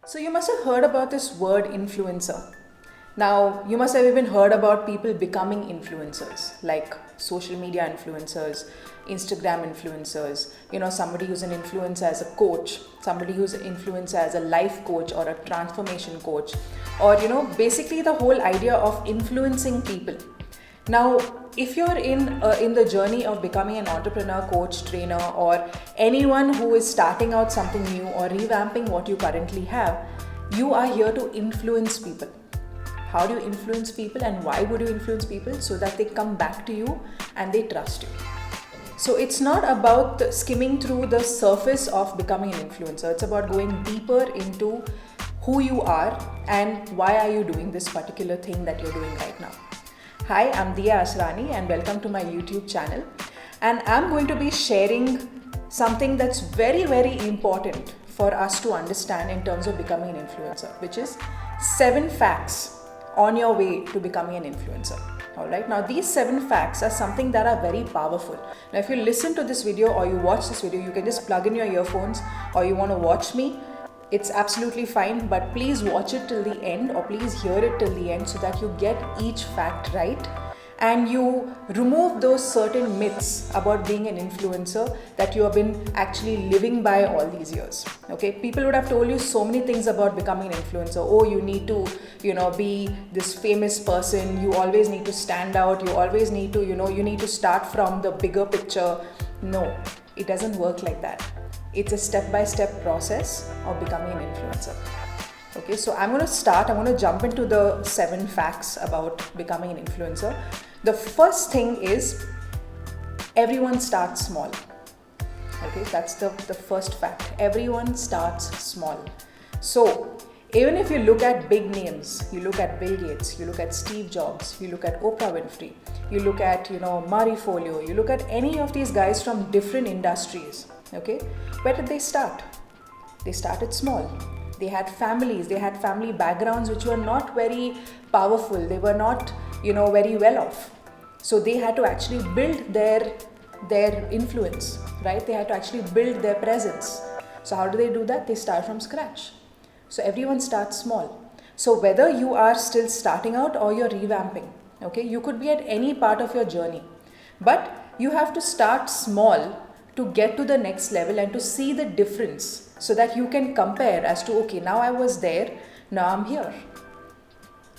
So you must have heard about this word influencer. Now, you must have even heard about people becoming influencers, like social media influencers, Instagram influencers, somebody who's an influencer as a coach, somebody who's an influencer as a life coach or a transformation coach, or, basically the whole idea of influencing people. Now, if you're in the journey of becoming an entrepreneur, coach, trainer, or anyone who is starting out something new or revamping what you currently have, you are here to influence people. How do you influence people, and why would you influence people? So that they come back to you and they trust you. So it's not about skimming through the surface of becoming an influencer. It's about going deeper into who you are and why are you doing this particular thing that you're doing right now. Hi, I'm Diya Asrani and welcome to my YouTube channel. And I'm going to be sharing something that's very, very important for us to understand in terms of becoming an influencer, which is 7 facts on your way to becoming an influencer. Alright, now these 7 facts are something that are very powerful. Now if you listen to this video or you watch this video, you can just plug in your earphones, or you want to watch me, it's absolutely fine, but please watch it till the end, or please hear it till the end so that you get each fact right and you remove those certain myths about being an influencer that you have been actually living by all these years. Okay, people would have told you so many things about becoming an influencer. Oh, you need to, be this famous person, you always need to stand out, you always need to, you need to start from the bigger picture. No, it doesn't work like that. It's a step-by-step process of becoming an influencer. Okay, so I'm going to jump into the 7 facts about becoming an influencer. The first thing is everyone starts small. Okay, that's the first fact. Everyone starts small. So even if you look at big names, you look at Bill Gates, you look at Steve Jobs, you look at Oprah Winfrey, you look at, Marie Forleo, you look at any of these guys from different industries. Okay, where did they start? They started small. They had families, they had family backgrounds which were not very powerful. They were not, very well off. So they had to actually build their influence, right? They had to actually build their presence. So how do they do that? They start from scratch. So everyone starts small. So whether you are still starting out or you're revamping, okay, you could be at any part of your journey, but you have to start small to get to the next level and to see the difference so that you can compare as to, okay, now I was there, now I'm here.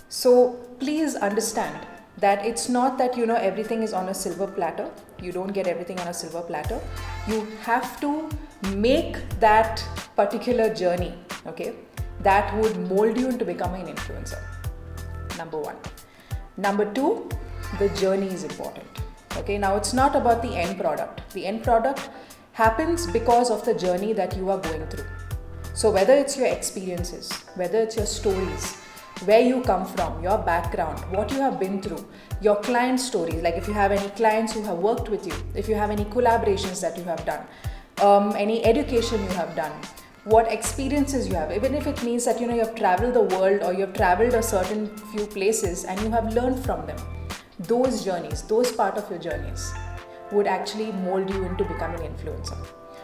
So please understand that it's not that, everything is on a silver platter. You don't get everything on a silver platter. You have to make that particular journey, okay, that would mold you into becoming an influencer. Number 1. Number 2, the journey is important. Okay, now it's not about the end product. The end product happens because of the journey that you are going through. So whether it's your experiences, whether it's your stories, where you come from, your background, what you have been through, your client stories, like if you have any clients who have worked with you, if you have any collaborations that you have done, any education you have done, what experiences you have, even if it means that, you have traveled the world or you have traveled a certain few places and you have learned from them. Those journeys, those part of your journeys would actually mold you into becoming an influencer.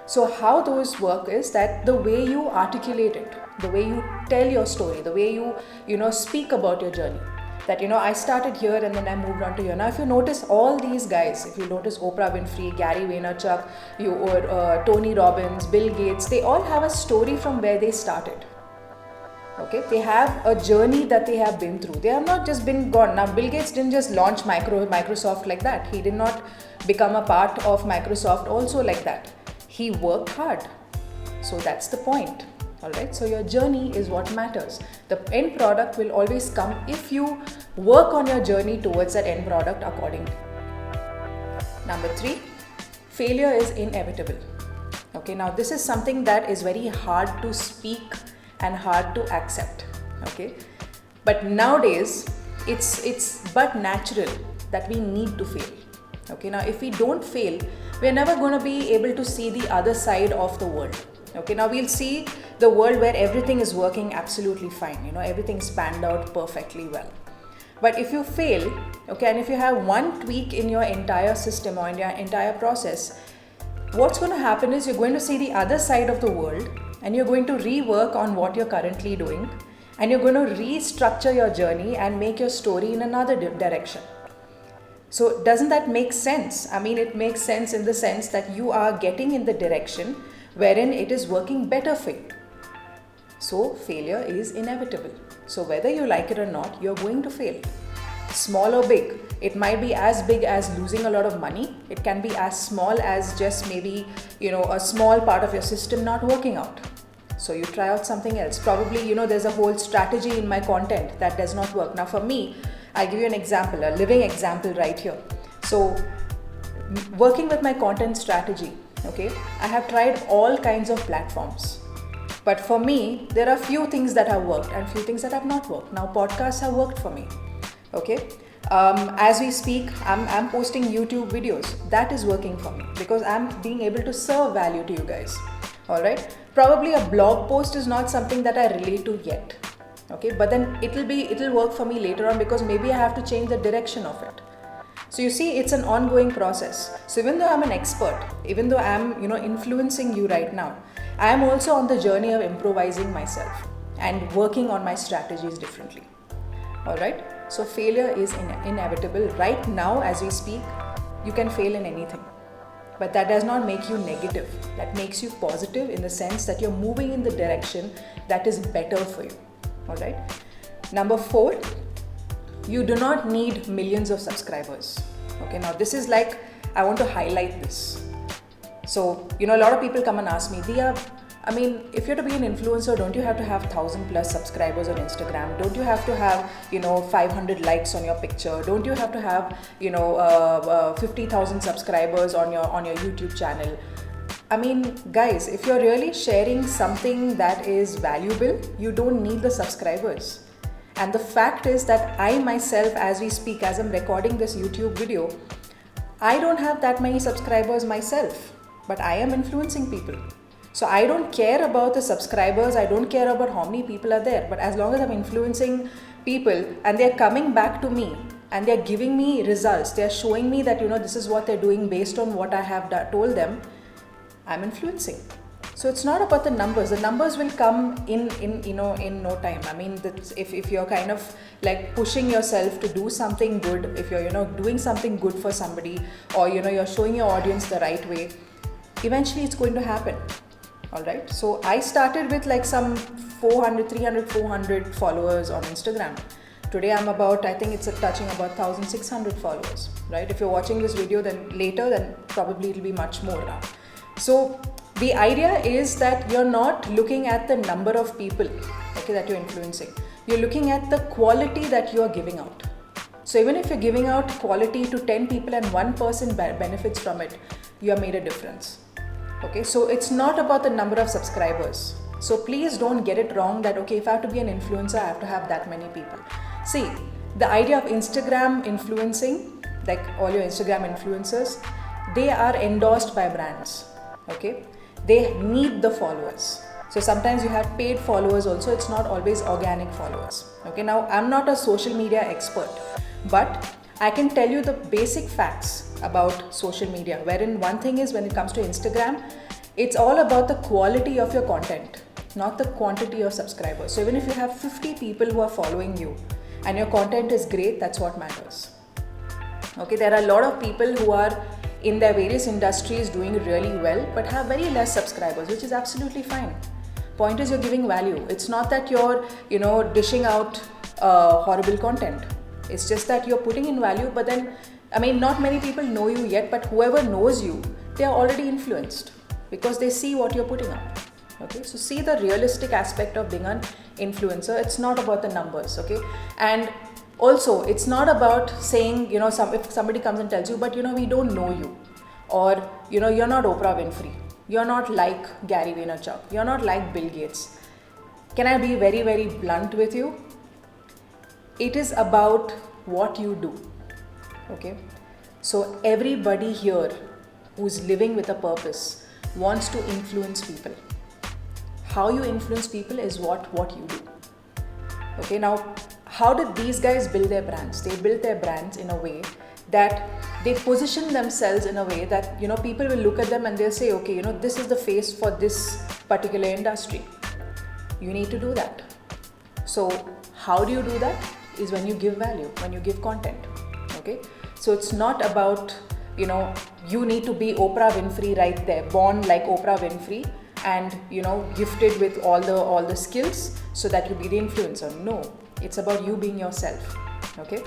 So how those work is that the way you articulate it, the way you tell your story, the way you, speak about your journey, that, I started here and then I moved on to here. Now, if you notice all these guys, if you notice Oprah Winfrey, Gary Vaynerchuk, or Tony Robbins, Bill Gates, they all have a story from where they started. Okay, they have a journey that they have been through. They have not just been gone. Now, Bill Gates didn't just launch Microsoft like that. He did not become a part of Microsoft also like that. He worked hard. So that's the point. Alright, so your journey is what matters. The end product will always come if you work on your journey towards that end product accordingly. Number 3, failure is inevitable. Okay, now this is something that is very hard to speak and hard to accept. Okay, but nowadays it's but natural that we need to fail. Okay, now if we don't fail, we're never going to be able to see the other side of the world. Okay, now we'll see the world where everything is working absolutely fine, everything's panned out perfectly well. But if you fail, okay, and if you have one tweak in your entire system or in your entire process, what's going to happen is you're going to see the other side of the world and you're going to rework on what you're currently doing, and you're going to restructure your journey and make your story in another direction. So doesn't that make sense? I mean, it makes sense in the sense that you are getting in the direction wherein it is working better for you. So failure is inevitable. So whether you like it or not, you're going to fail. Small or big. It might be as big as losing a lot of money. It can be as small as just maybe, a small part of your system not working out. So you try out something else. Probably, there's a whole strategy in my content that does not work. Now for me, I'll give you an example, a living example right here. So working with my content strategy, okay, I have tried all kinds of platforms. But for me, there are few things that have worked and few things that have not worked. Now podcasts have worked for me. Okay. As we speak, I'm posting YouTube videos. That is working for me because I'm being able to serve value to you guys. All right. Probably a blog post is not something that I relate to yet. Okay. But then it'll work for me later on because maybe I have to change the direction of it. So you see, it's an ongoing process. So even though I'm an expert, even though I'm, influencing you right now, I am also on the journey of improvising myself and working on my strategies differently. All right. So failure is inevitable. Right now, as we speak, you can fail in anything. But that does not make you negative. That makes you positive in the sense that you're moving in the direction that is better for you. All right. Number 4, you do not need millions of subscribers. Okay. Now this is like, I want to highlight this. So, a lot of people come and ask me, Diya, if you're to be an influencer, don't you have to have 1,000+ subscribers on Instagram? Don't you have to have, 500 likes on your picture? Don't you have to have, 50,000 subscribers on your YouTube channel? Guys, if you're really sharing something that is valuable, you don't need the subscribers. And the fact is that I myself, as we speak, as I'm recording this YouTube video, I don't have that many subscribers myself, but I am influencing people. So I don't care about the subscribers, I don't care about how many people are there, but as long as I'm influencing people and they're coming back to me and they're giving me results, they're showing me that, this is what they're doing based on what I have told them, I'm influencing. So it's not about the numbers. The numbers will come in no time. If you're kind of like pushing yourself to do something good, if you're, doing something good for somebody, or, you're showing your audience the right way, eventually it's going to happen. All right. So I started with like some 400 followers on Instagram. Today I'm I think it's touching about 1,600 followers, right? If you're watching this video then probably it'll be much more now. So the idea is that you're not looking at the number of people, okay, that you're influencing. You're looking at the quality that you're giving out. So even if you're giving out quality to 10 people and one person benefits from it, you have made a difference. Okay, so it's not about the number of subscribers. So please don't get it wrong that, okay, if I have to be an influencer, I have to have that many people. See, the idea of Instagram influencing, like all your Instagram influencers, they are endorsed by brands. Okay, they need the followers. So sometimes you have paid followers also, it's not always organic followers. Okay, now I'm not a social media expert, but I can tell you the basic facts about social media, wherein one thing is when it comes to Instagram, it's all about the quality of your content, not the quantity of subscribers. So even if you have 50 people who are following you and your content is great, that's what matters. Okay, there are a lot of people who are in their various industries doing really well but have very less subscribers, which is absolutely fine. Point is, you're giving value. It's not that you're, dishing out horrible content. It's just that you're putting in value, but then, not many people know you yet, but whoever knows you, they are already influenced because they see what you're putting up. Okay, so see the realistic aspect of being an influencer. It's not about the numbers, okay? And also, it's not about saying, if somebody comes and tells you, but we don't know you, or you're not Oprah Winfrey, you're not like Gary Vaynerchuk, you're not like Bill Gates. Can I be very, very blunt with you? It is about what you do. Okay, so everybody here who's living with a purpose wants to influence people. How you influence people is what you do. Okay, now how did these guys build their brands? They built their brands in a way that they position themselves in a way that people will look at them and they'll say, okay, this is the face for this particular industry. You need to do that. So how do you do that? Is when you give value, when you give content. Okay, so it's not about, you know, you need to be Oprah Winfrey right there, born like Oprah Winfrey and, you know, gifted with all the skills so that you be the influencer. No, it's about you being yourself. Okay,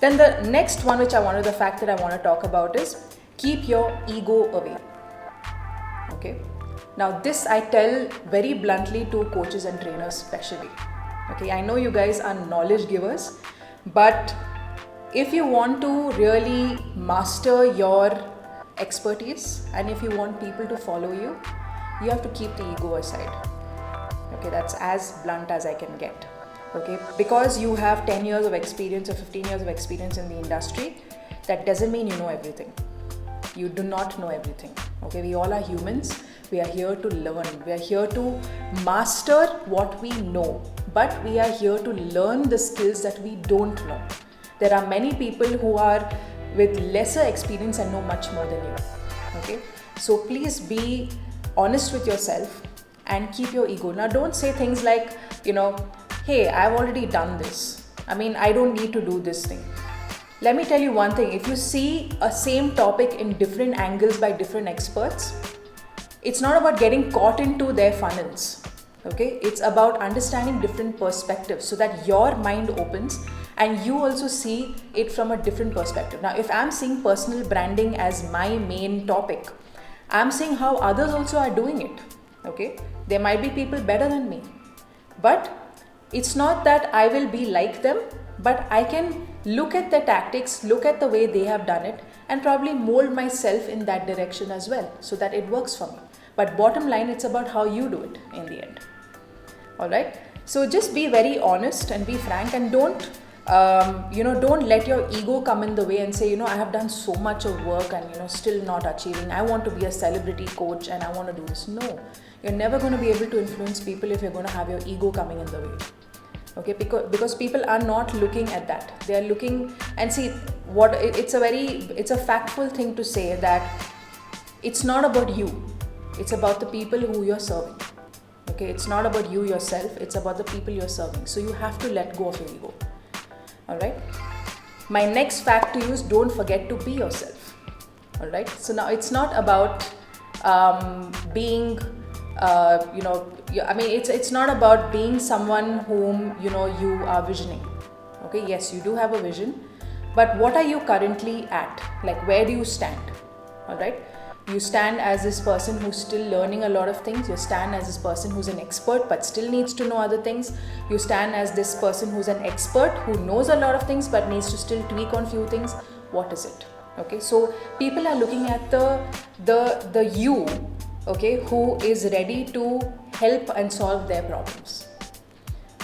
then the next one which the fact that I want to talk about is keep your ego away. Okay, now this I tell very bluntly to coaches and trainers especially. Okay, I know you guys are knowledge givers, but if you want to really master your expertise and if you want people to follow you, you have to keep the ego aside. Okay, that's as blunt as I can get. Okay, because you have 10 years of experience or 15 years of experience in the industry, that doesn't mean you know everything. You do not know everything. Okay, we all are humans. We are here to learn. We are here to master what we know, but we are here to learn the skills that we don't know. There are many people who are with lesser experience and know much more than you. Okay, so please be honest with yourself and keep your ego. Now don't say things like, you know, hey, I've already done this. I mean, I don't need to do this thing. Let me tell you one thing. If you see a same topic in different angles by different experts, it's not about getting caught into their funnels. Okay, it's about understanding different perspectives so that your mind opens and you also see it from a different perspective. Now, if I'm seeing personal branding as my main topic, I'm seeing how others also are doing it. Okay, there might be people better than me, but it's not that I will be like them, but I can look at their tactics, look at the way they have done it, and probably mold myself in that direction as well so that it works for me. But bottom line, it's about how you do it in the end. All right, so just be very honest and be frank, and don't don't let your ego come in the way and say, I have done so much of work and still not achieving. I want to be a celebrity coach and I want to do this. No, you're never going to be able to influence people if you're going to have your ego coming in the way. Okay, because people are not looking at that. They are looking and see it's a factful thing to say that it's not about you. It's about the people who you're serving. Okay, it's not about you yourself. It's about the people you're serving. So you have to let go of your ego. All right. My next fact to you is don't forget to be yourself. All right. So now it's not about being, it's not about being someone whom you are visioning. Okay. Yes, you do have a vision, but what are you currently at? Like, where do you stand? All right. You stand as this person who's still learning a lot of things. You stand as this person who's an expert but still needs to know other things. You stand as this person who's an expert who knows a lot of things but needs to still tweak on few things. What is it? Okay, so people are looking at the you, okay, who is ready to help and solve their problems.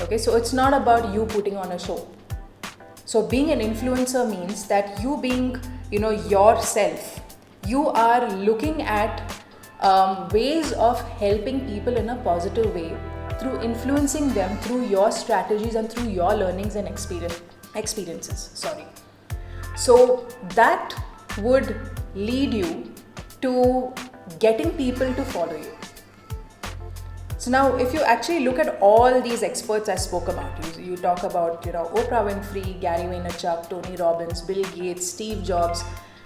Okay, so it's not about you putting on a show. So being an influencer means that you being, yourself. You are looking at ways of helping people in a positive way through influencing them through your strategies and through your learnings and experiences. So that would lead you to getting people to follow you. So now if you actually look at all these experts I spoke about, you talk about Oprah Winfrey, Gary Vaynerchuk, Tony Robbins, Bill Gates, Steve Jobs.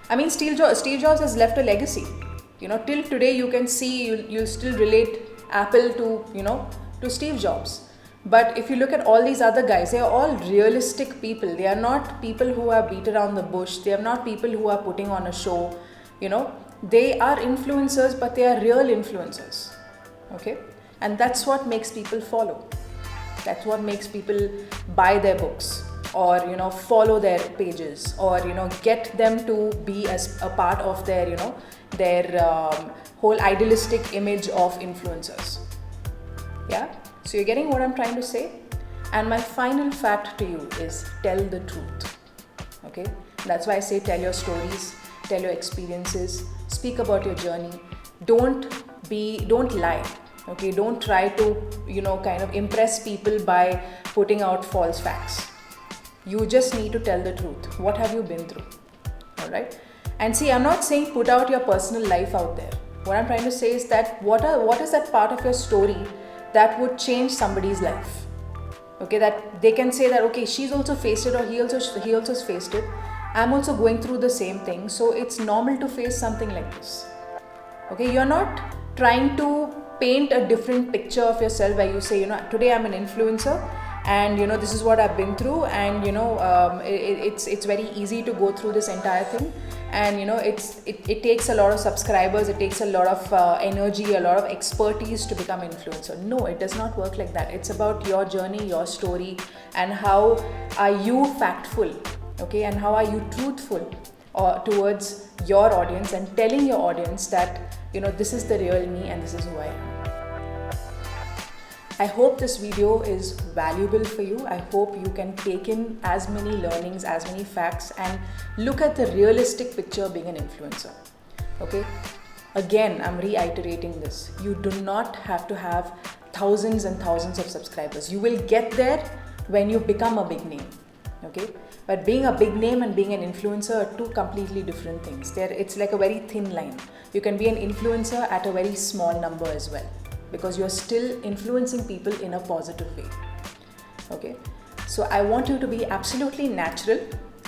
I mean, Steve Jobs has left a legacy. Till today you can see, you'll still relate Apple to Steve Jobs. But if you look at all these other guys, they are all realistic people. They are not people who are beat around the bush. They are not people who are putting on a show. They are influencers, but they are real influencers. Okay? And that's what makes people follow. That's what makes people buy their books, or follow their pages, or get them to be as a part of their whole idealistic image of influencers. Yeah, so you're getting what I'm trying to say. And my final fact to you is tell the truth. Okay, that's why I say tell your stories, tell your experiences, speak about your journey. Don't lie. Okay, don't try to kind of impress people by putting out false facts. You just need to tell the truth. What have you been through? All right. And see, I'm not saying put out your personal life out there. What I'm trying to say is that what is that part of your story that would change somebody's life? Okay, that they can say that, okay, she's also faced it, or he also has faced it. I'm also going through the same thing, so it's normal to face something like this. Okay, you're not trying to paint a different picture of yourself where you say, today I'm an influencer, and this is what I've been through, and it's very easy to go through this entire thing, and it takes a lot of subscribers, it takes a lot of energy, a lot of expertise to become influencer. No, it does not work like that. It's about your journey, your story, and how are you factful, okay, and how are you truthful towards your audience, and telling your audience that this is the real me and this is who I am. I hope this video is valuable for you. I hope you can take in as many learnings, as many facts, and look at the realistic picture being an influencer. Okay? Again, I'm reiterating this. You do not have to have thousands and thousands of subscribers. You will get there when you become a big name. Okay? But being a big name and being an influencer are two completely different things. It's like a very thin line. You can be an influencer at a very small number as well, because you're still influencing people in a positive way. Okay, so I want you to be absolutely natural.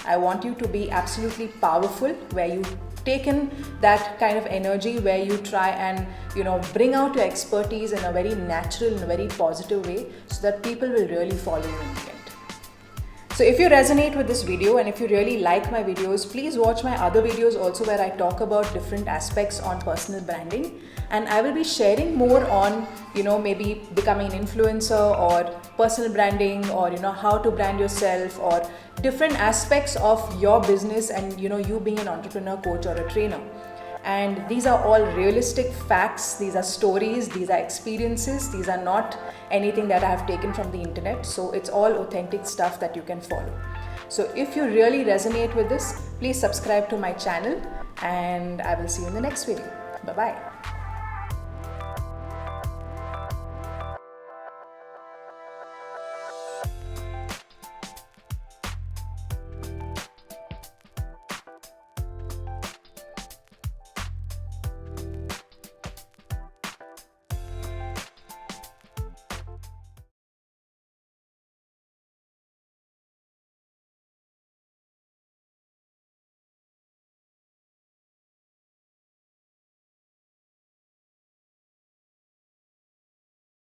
I want you to be absolutely powerful, where you take in that kind of energy, where you try and bring out your expertise in a very natural and a very positive way, so that people will really follow you in the end. So if you resonate with this video, and if you really like my videos, please watch my other videos also, where I talk about different aspects on personal branding. And I will be sharing more on, maybe becoming an influencer, or personal branding, or, how to brand yourself, or different aspects of your business, and, you being an entrepreneur, coach, or a trainer. And these are all realistic facts. These are stories, these are experiences. These are not anything that I have taken from the internet. So it's all authentic stuff that you can follow. So if you really resonate with this, please subscribe to my channel, and I will see you in the next video. Bye-bye.